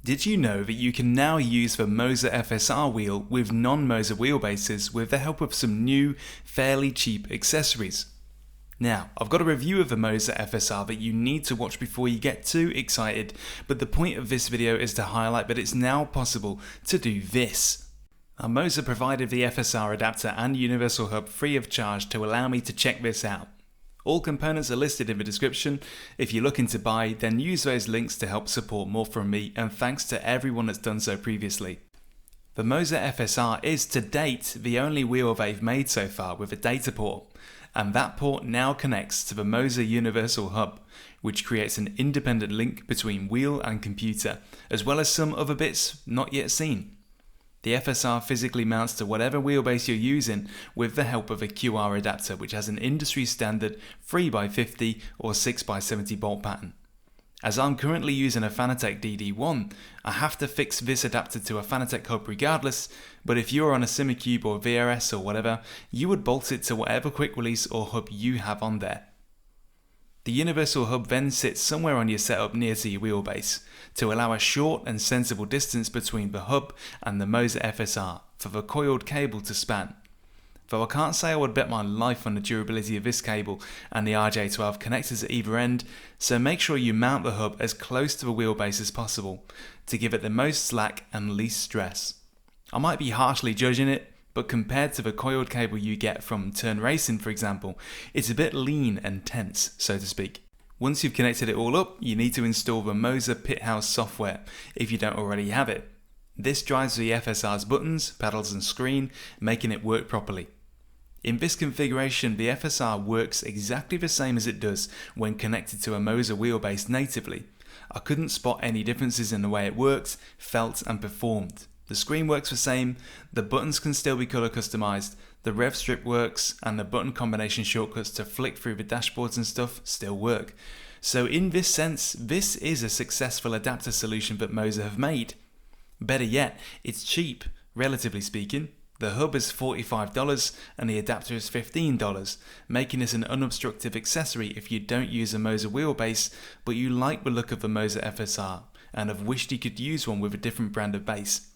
Did you know that you can now use the Moza FSR wheel with non-Moza wheelbases with the help of some new, fairly cheap accessories? Now, I've got a review of the Moza FSR that you need to watch before you get too excited, but the point of this video is to highlight that it's now possible to do this. Now, Moza provided the FSR adapter and Universal Hub free of charge to allow me to check this out. All components are listed in the description. If you're looking to buy, then use those links to help support more from me, and thanks to everyone that's done so previously. The Moza FSR is to date the only wheel they've made so far with a data port, and that port now connects to the Moza Universal Hub, which creates an independent link between wheel and computer, as well as some other bits not yet seen. The FSR physically mounts to whatever wheelbase you're using with the help of a QR adapter, which has an industry standard 3x50 or 6x70 bolt pattern. As I'm currently using a Fanatec DD1, I have to fix this adapter to a Fanatec hub regardless, but if you're on a Simucube or VRS or whatever, you would bolt it to whatever quick release or hub you have on there. The Universal Hub then sits somewhere on your setup near to your wheelbase to allow a short and sensible distance between the hub and the Moza FSR for the coiled cable to span. Though I can't say I would bet my life on the durability of this cable and the RJ12 connectors at either end, so make sure you mount the hub as close to the wheelbase as possible to give it the most slack and least stress. I might be harshly judging it, but compared to the coiled cable you get from Turn Racing, for example, it's a bit lean and tense, so to speak. Once you've connected it all up, you need to install the Moza Pithouse software if you don't already have it. This drives the FSR's buttons, pedals and screen, making it work properly. In this configuration, the FSR works exactly the same as it does when connected to a Moza wheelbase natively. I couldn't spot any differences in the way it worked, felt and performed. The screen works the same, the buttons can still be color customized, the rev strip works, and the button combination shortcuts to flick through the dashboards and stuff still work. So in this sense, this is a successful adapter solution that Moza have made. Better yet, it's cheap, relatively speaking. The hub is $45 and the adapter is $15, making this an unobstructive accessory if you don't use a Moza wheelbase, but you like the look of the Moza FSR and have wished you could use one with a different brand of base.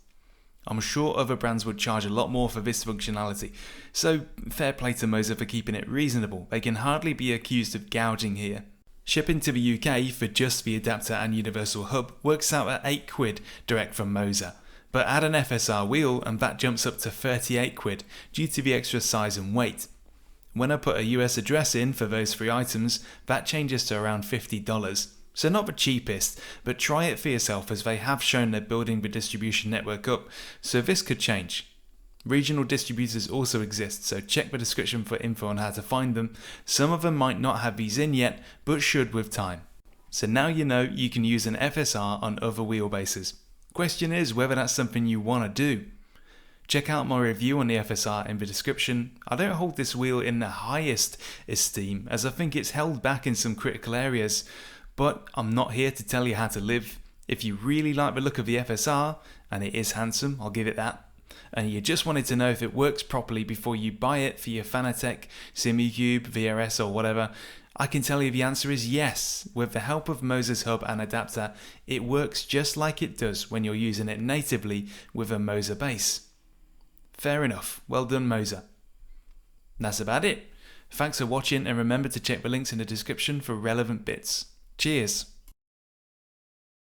I'm sure other brands would charge a lot more for this functionality, so fair play to Moza for keeping it reasonable. They can hardly be accused of gouging here. Shipping to the UK for just the adapter and Universal Hub works out at £8 direct from Moza, but add an FSR wheel and that jumps up to £38 due to the extra size and weight. When I put a US address in for those three items, that changes to around $50. So not the cheapest, but try it for yourself as they have shown they're building the distribution network up, so this could change. Regional distributors also exist, so check the description for info on how to find them. Some of them might not have these in yet, but should with time. So now you know you can use an FSR on other wheelbases. Question is whether that's something you want to do. Check out my review on the FSR in the description. I don't hold this wheel in the highest esteem as I think it's held back in some critical areas, but I'm not here to tell you how to live. If you really like the look of the FSR, and it is handsome, I'll give it that, and you just wanted to know if it works properly before you buy it for your Fanatec, Simucube, VRS or whatever, I can tell you the answer is yes. With the help of Moza's hub and adapter, it works just like it does when you're using it natively with a Moza base. Fair enough, well done Moza. That's about it. Thanks for watching and remember to check the links in the description for relevant bits. Cheers!